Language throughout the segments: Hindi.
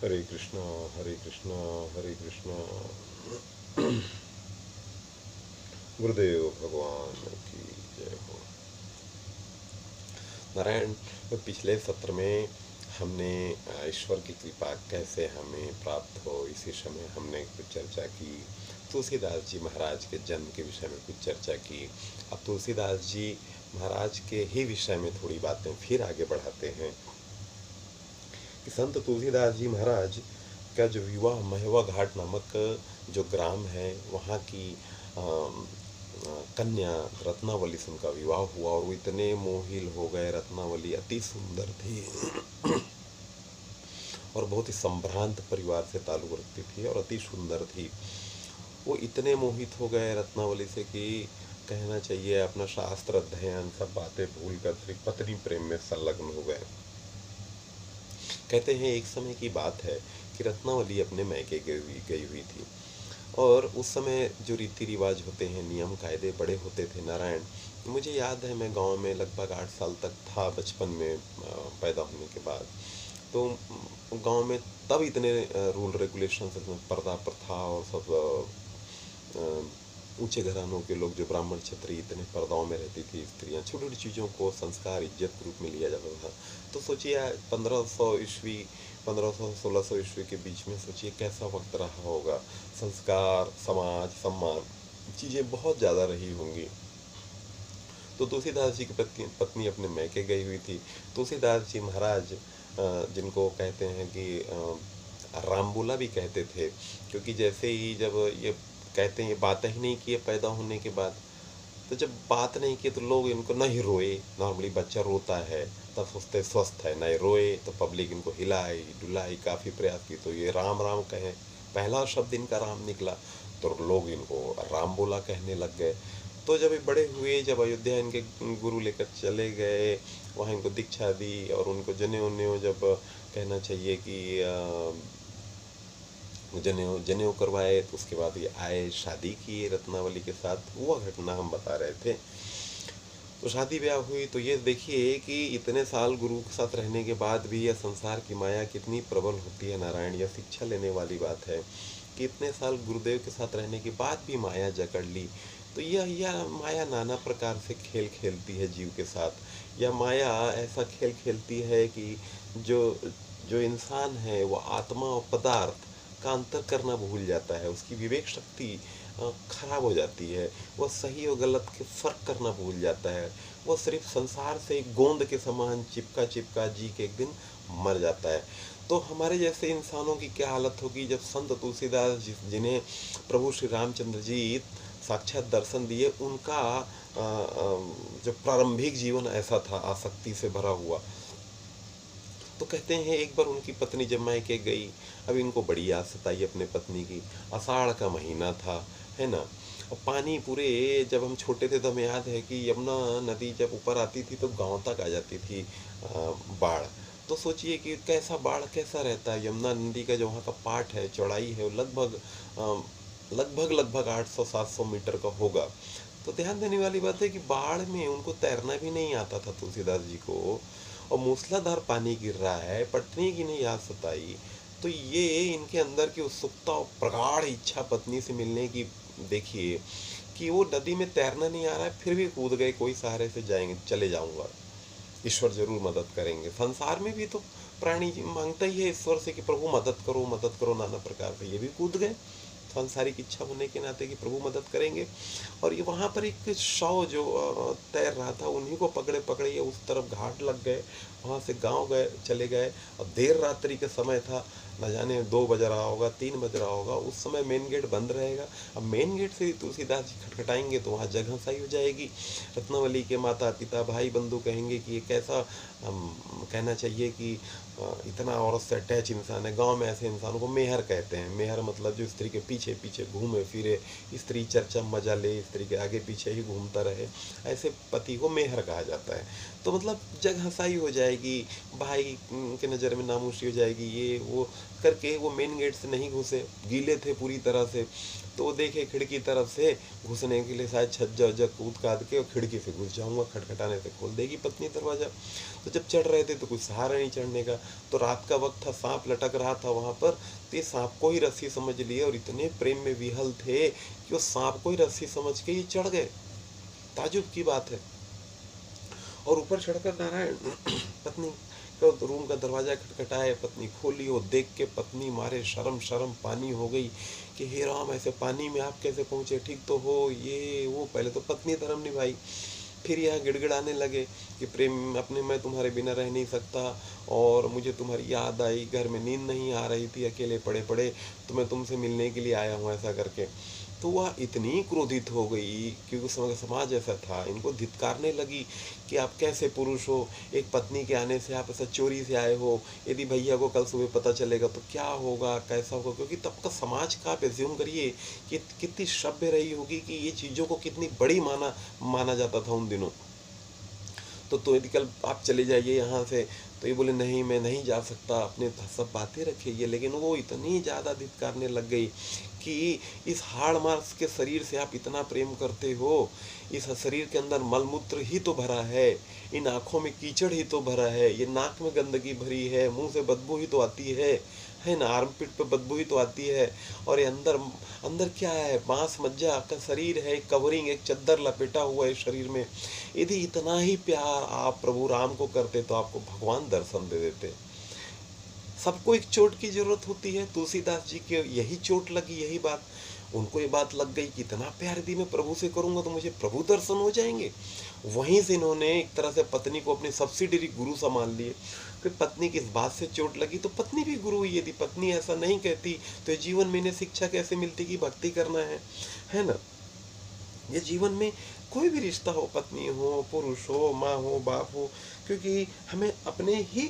हरे कृष्णा हरे कृष्णा हरे कृष्णा। गुरुदेव भगवान की जय हो। नारायण, पिछले सत्र में हमने ईश्वर की कृपा कैसे हमें प्राप्त हो इसी समय हमने कुछ चर्चा की। तुलसीदास जी महाराज के जन्म के विषय में कुछ चर्चा की। अब तुलसीदास जी महाराज के ही विषय में थोड़ी बातें फिर आगे बढ़ाते हैं कि संत तुलसीदास जी महाराज का जो विवाह महवा घाट नामक जो ग्राम है वहाँ की कन्या रत्नावली से उनका विवाह हुआ और वो इतने मोहिल हो गए। रत्नावली अति सुंदर थी और बहुत ही संभ्रांत परिवार से ताल्लुक़ रखती थी और अति सुंदर थी। वो इतने मोहित हो गए रत्नावली से कि कहना चाहिए अपना शास्त्र अध्ययन सब बातें भूल कर सिर्फ पत्नी प्रेम में संलग्न हो गए। कहते हैं एक समय की बात है कि रत्नावली अपने मैके गई हुई थी और उस समय जो रीति रिवाज होते हैं, नियम कायदे बड़े होते थे। नारायण, मुझे याद है मैं गांव में लगभग 8 साल तक था बचपन में, पैदा होने के बाद। तो गांव में तब इतने रूल रेगुलेशंस, पर्दा प्रथा और सब ऊंचे घरानों के लोग जो ब्राह्मण क्षत्रिय इतने पर्दाओं में रहती थी स्त्रियां, छोटी छोटी चीज़ों को संस्कार इज्जत के रूप में लिया जाता था। तो सोचिए 1500 ईस्वी, 1500-1600 ईस्वी के बीच में सोचिए कैसा वक्त रहा होगा। संस्कार, समाज, सम्मान चीज़ें बहुत ज़्यादा रही होंगी। तो तुलसीदास जी की पत्नी अपने मैके गई हुई थी। तुलसीदास जी महाराज जिनको कहते हैं कि रामबुला भी कहते थे, क्योंकि जैसे ही जब ये कहते हैं ये बात ही नहीं की है पैदा होने के बाद, तो जब बात नहीं की तो लोग इनको नहीं रोए। नॉर्मली बच्चा रोता है तब सोचते स्वस्थ है, नहीं रोए तो पब्लिक इनको हिलाई डुलाई काफ़ी प्रयास की तो ये राम राम कहें। पहला शब्द इनका राम निकला तो लोग इनको राम बोला कहने लग गए। तो जब ये बड़े हुए, जब अयोध्या इनके गुरु लेकर चले गए, वहाँ इनको दीक्षा दी और उनको जनेऊ उनेऊ जब कहना चाहिए कि जनेऊ जनेऊ करवाए, तो उसके बाद ये आए, शादी की रत्नावली के साथ। वह घटना हम बता रहे थे। तो शादी ब्याह हुई तो ये देखिए कि इतने साल गुरु के साथ रहने के बाद भी यह संसार की माया कितनी प्रबल होती है। नारायण, यह शिक्षा लेने वाली बात है कि इतने साल गुरुदेव के साथ रहने के बाद भी माया जकड़ ली। तो यह माया नाना प्रकार से खेल खेलती है जीव के साथ। यह माया ऐसा खेल खेलती है कि जो जो इंसान है वो आत्मा और पदार्थ का अंतर करना भूल जाता है। उसकी विवेक शक्ति खराब हो जाती है। वह सही और गलत के फर्क करना भूल जाता है। वह सिर्फ संसार से एक गोंद के समान चिपका चिपका जी के एक दिन मर जाता है। तो हमारे जैसे इंसानों की क्या हालत होगी जब संत तुलसीदास जिन्हें प्रभु श्री रामचंद्र जी साक्षात दर्शन दिए, उनका जो प्रारंभिक जीवन ऐसा था, आसक्ति से भरा हुआ। तो कहते हैं एक बार उनकी पत्नी जब मायके गई, अब इनको बड़ी याद सताई अपने पत्नी की। आषाढ़ का महीना था, है ना। और पानी पूरे, जब हम छोटे थे तो हमें याद है कि यमुना नदी जब ऊपर आती थी तो गांव तक आ जाती थी बाढ़। तो सोचिए कि कैसा बाढ़ कैसा रहता है। यमुना नदी का जो वहाँ का पाट है, चौड़ाई है, वो लगभग 800-700 मीटर का होगा। तो ध्यान देने वाली बात है कि बाढ़ में उनको तैरना भी नहीं आता था तुलसीदास जी को, और मूसलाधार पानी गिर रहा है, पत्नी की नहीं याद सताई। तो ये इनके अंदर की उत्सुकता और प्रगाढ़ इच्छा पत्नी से मिलने की देखिए कि वो नदी में तैरना नहीं आ रहा है फिर भी कूद गए, कोई सहारे से जाएंगे, चले जाऊंगा, ईश्वर जरूर मदद करेंगे। संसार में भी तो प्राणी मांगता ही है ईश्वर से कि प्रभु मदद करो नाना प्रकार से। ये भी कूद गए सांसारिक इच्छा होने के नाते कि प्रभु मदद करेंगे। और ये वहाँ पर एक शव जो तैर रहा था, उन्हीं को पकड़े पकड़े ये उस तरफ घाट लग गए, वहाँ से गांव गए, चले गए। और देर रात्रि के समय था, न जाने 2 बज रहा होगा, 3 बज रहा होगा। उस समय मेन गेट बंद रहेगा। अब मेन गेट से तुलसीदास जी खटखटाएंगे तो वहाँ जगह सही हो जाएगी। रत्नावली के माता पिता भाई बंधु कहेंगे कि ये कैसा, कहना चाहिए कि इतना औरत से अटैच इंसान है। गांव में ऐसे इंसानों को मेहर कहते हैं। मेहर मतलब जो स्त्री के पीछे पीछे घूमे फिरे, स्त्री चर्चा मजा ले, स्त्री के आगे पीछे ही घूमता रहे, ऐसे पति को मेहर कहा जाता है। तो मतलब जग हंसाई हो जाएगी। जाएगी, भाई के नज़र में नामोशी हो जाएगी, ये वो करके वो मेन गेट से नहीं घुसे, गीले थे पूरी तरह से। तो वो देखे खिड़की तरफ से घुसने के लिए शायद छज्जा वज्जा कूद काद के और खिड़की से घुस जाऊंगा, खटखटाने से खोल देगी पत्नी दरवाज़ा। तो जब चढ़ रहे थे तो कुछ सहारा नहीं चढ़ने का, तो रात का वक्त था, सांप लटक रहा था वहाँ पर, तो ये सांप को ही रस्सी समझ लिए और इतने प्रेम में विहल थे कि वो सांप को ही रस्सी समझ के ही चढ़ गए। ताजुब की बात है। और ऊपर चढ़कर नारायण पत्नी को रूम का दरवाजा खटखटाए, पत्नी खोली, वो देख के पत्नी मारे शर्म शर्म पानी हो गई कि हे राम, ऐसे पानी में आप कैसे पहुँचे, ठीक तो हो, ये वो। पहले तो पत्नी धर्म निभाई, फिर यह गिड़गिड़ाने लगे कि प्रेम अपने, मैं तुम्हारे बिना रह नहीं सकता और मुझे तुम्हारी याद आई, घर में नींद नहीं आ रही थी, अकेले पड़े पड़े तो मैं तुमसे मिलने के लिए आया हूँ, ऐसा करके। तो वह इतनी क्रोधित हो गई क्योंकि उस समय समाज ऐसा था, इनको धिक्कारने लगी कि आप कैसे पुरुष हो, एक पत्नी के आने से आप ऐसा चोरी से आए हो, यदि भैया को कल सुबह पता चलेगा तो क्या होगा, कैसा होगा। क्योंकि तब का समाज का आप एज्यूम करिए कि कितनी सभ्य रही होगी, कि ये चीज़ों को कितनी बड़ी माना जाता था उन दिनों। तो यदि कल आप चले जाइए यहाँ से, तो ये बोले नहीं मैं नहीं जा सकता, अपने सब बातें रखिए। लेकिन वो इतनी ज़्यादा धिक्कारने लग गई कि इस हाड़ मांस के शरीर से आप इतना प्रेम करते हो, इस शरीर के अंदर मलमूत्र ही तो भरा है, इन आँखों में कीचड़ ही तो भरा है, ये नाक में गंदगी भरी है, मुंह से बदबू ही तो आती है ना, आर्मपिट पे बदबू ही तो आती है। और ये अंदर अंदर क्या है, मांस मज्जा का शरीर है, कवरिंग, एक चद्दर लपेटा हुआ है शरीर में। यदि इतना ही प्यार आप प्रभु राम को करते तो आपको भगवान दर्शन दे देते। सबको एक चोट की जरूरत होती है, तुलसीदास जी के यही चोट लगी, यही बात उनको ये बात लग गई कि इतना प्यार यदि मैं प्रभु से करूंगा तो मुझे प्रभु दर्शन हो जाएंगे। वहीं से इन्होंने एक तरह से पत्नी को अपनी सब्सिडरी गुरु सा मान लिए। कि पत्नी की इस बात से चोट लगी तो पत्नी भी गुरु हुई। यदि पत्नी ऐसा नहीं कहती तो जीवन में इन्हें शिक्षा कैसे मिलती कि भक्ति करना है ना। ये जीवन में कोई भी रिश्ता हो, पत्नी हो, पुरुष हो, माँ हो, बाप हो, क्योंकि हमें अपने ही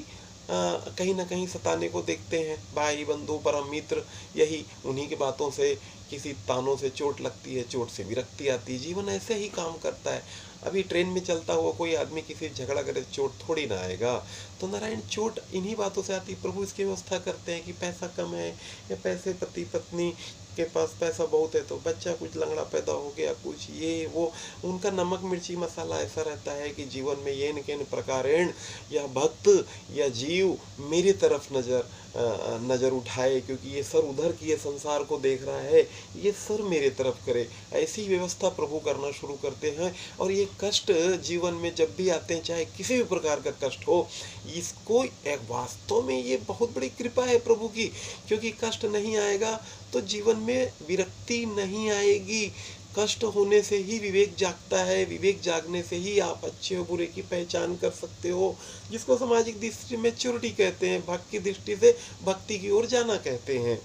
कहीं ना कहीं सताने को देखते हैं। भाई बंधु परम मित्र, यही उन्हीं की बातों से, किसी तानों से चोट लगती है, चोट से विरक्ति आती है। जीवन ऐसे ही काम करता है। अभी ट्रेन में चलता हुआ कोई आदमी किसी झगड़ा करे, चोट थोड़ी ना आएगा। तो नारायण चोट इन्हीं बातों से आती। प्रभु इसकी व्यवस्था करते हैं कि पैसा कम है या पैसे, पति पत्नी के पास पैसा बहुत है तो बच्चा कुछ लंगड़ा पैदा हो गया, कुछ ये वो, उनका नमक मिर्ची मसाला ऐसा रहता है कि जीवन में ये न के प्रकारेण या भक्त या जीव मेरी तरफ नजर उठाए, क्योंकि ये सर उधर की ये संसार को देख रहा है, ये सर मेरे तरफ करे। ऐसी व्यवस्था प्रभु करना शुरू करते हैं। और ये कष्ट जीवन में जब भी आते हैं, चाहे किसी भी प्रकार का कष्ट हो, इसको वास्तव में ये बहुत बड़ी कृपा है प्रभु की। क्योंकि कष्ट नहीं आएगा तो जीवन में विरक्ति नहीं आएगी। कष्ट होने से ही विवेक जागता है, विवेक जागने से ही आप अच्छे और बुरे की पहचान कर सकते हो, जिसको सामाजिक दृष्टि में मैच्योरिटी कहते हैं, भक्त की दृष्टि से भक्ति की ओर जाना कहते हैं।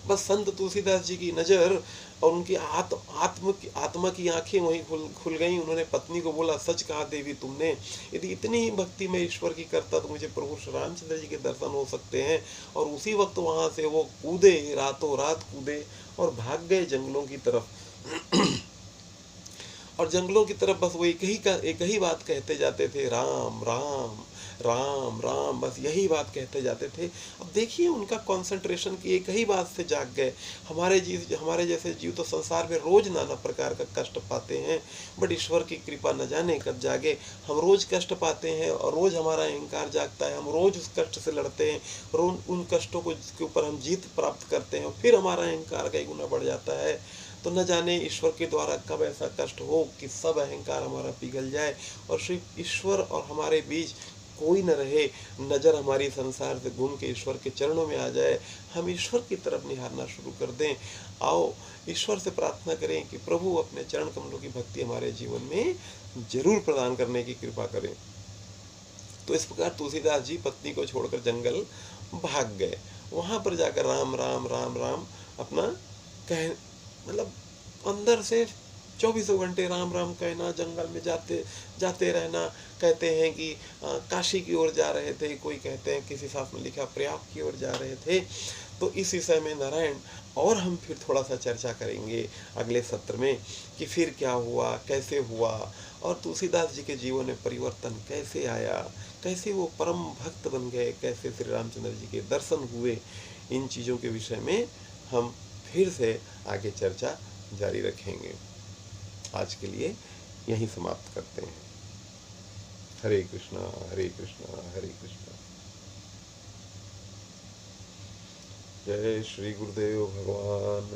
बस संत तुलसीदास जी की नजर और उनकी आत्मा की आंखें वहीं खुल गई। उन्होंने पत्नी को बोला, सच कहा देवी तुमने, यदि इतनी ही भक्ति मैं ईश्वर की करता तो मुझे प्रभु श्री रामचंद्र जी के दर्शन हो सकते हैं। और उसी वक्त वहां से वो कूदे, रातों रात कूदे और भाग गए जंगलों की तरफ। और जंगलों की तरफ बस वो एक ही बात कहते जाते थे, राम राम राम राम, बस यही बात कहते जाते थे। अब देखिए उनका कंसंट्रेशन की एक ही बात से जाग गए। हमारे जैसे जीव तो संसार में रोज नाना प्रकार का कष्ट पाते हैं, बट ईश्वर की कृपा न जाने कब जागे। हम रोज कष्ट पाते हैं और रोज हमारा अहंकार जागता है, हम रोज उस कष्ट से लड़ते हैं, रोज उन कष्टों को के ऊपर हम जीत प्राप्त करते हैं, फिर हमारा अहंकार कई गुना बढ़ जाता है। तो न जाने ईश्वर के द्वारा कब ऐसा कष्ट हो कि सब अहंकार हमारा पिघल जाए और सिर्फ ईश्वर और हमारे बीच कोई न रहे, नजर हमारी संसार से घूम के ईश्वर के चरणों में आ जाए, हम ईश्वर की तरफ निहारना शुरू कर दें। आओ ईश्वर से प्रार्थना करें कि प्रभु अपने चरण कमलों की भक्ति हमारे जीवन में जरूर प्रदान करने की कृपा करें। तो इस प्रकार तुलसीदास जी पत्नी को छोड़कर जंगल भाग गए। वहां पर जाकर राम राम राम राम अपना कह, मतलब अंदर से 24 घंटे राम राम कहना, जंगल में जाते रहना। कहते हैं कि काशी की ओर जा रहे थे, कोई कहते हैं किसी शास्त्र में लिखा प्रयाग की ओर जा रहे थे। तो इस विषय में नारायण और हम फिर थोड़ा सा चर्चा करेंगे अगले सत्र में कि फिर क्या हुआ, कैसे हुआ और तुलसीदास जी के जीवन में परिवर्तन कैसे आया, कैसे वो परम भक्त बन गए, कैसे श्री रामचंद्र जी के दर्शन हुए, इन चीज़ों के विषय में हम फिर से आगे चर्चा जारी रखेंगे। आज के लिए यहीं समाप्त करते हैं। हरे कृष्णा हरे कृष्णा हरे कृष्णा। जय श्री गुरुदेव भगवान